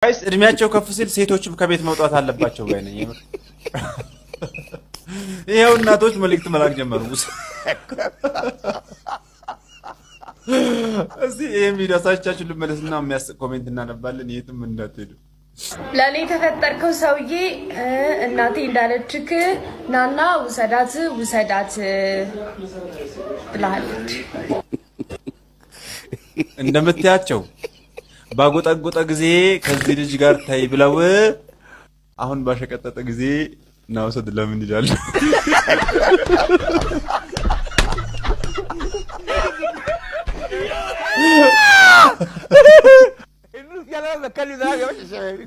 ጋይስ እድሜያቸው ከፍ ሲል ሴቶችም ከቤት መውጣት አለባቸው ባይ ነኝ። ይሄው እናቶች መልእክት መላክ ጀመሩ። እስቲ ይሄን ቪዲዮ አሳቻችሁ ልመለስና የሚያስቅ ኮሜንት እናነባለን። የትም እንዳትሄዱ። ለኔ ተፈጠርከው ሰውዬ እናቴ እንዳለችክ ናና ውሰዳት ብላለች። እንደምትያቸው ባጎጠጎጠ ጊዜ ከዚህ ልጅ ጋር ታይ ብለው አሁን ባሸቀጠጠ ጊዜ ና ውሰድ ለምን ይላል?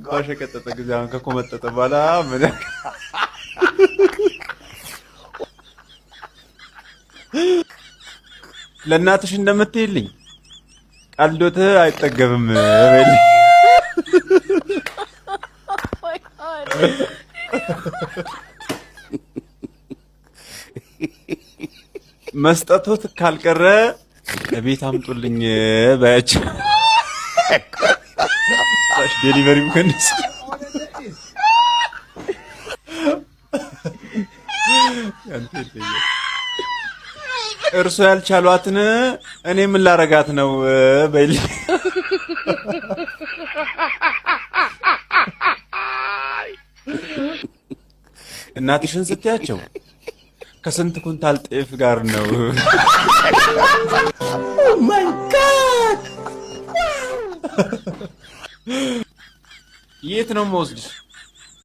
ባሸቀጠጠ ጊዜ አሁን ከኮመጠጠ በኋላ ምን ለእናትሽ እንደምትይልኝ ቀልዶት አይጠገብም በል። መስጠቶት ካልቀረ ቤት አምጡልኝ ባያቸው ዴሊቨሪም ከነስ እርሶ ያልቻሏትን እኔ ምን ላረጋት ነው በል። እናትሽን ስትያቸው ከስንት ኩንታል ጤፍ ጋር ነው? ኦ ማይ ጋድ! የት ነው የምወስድሽ?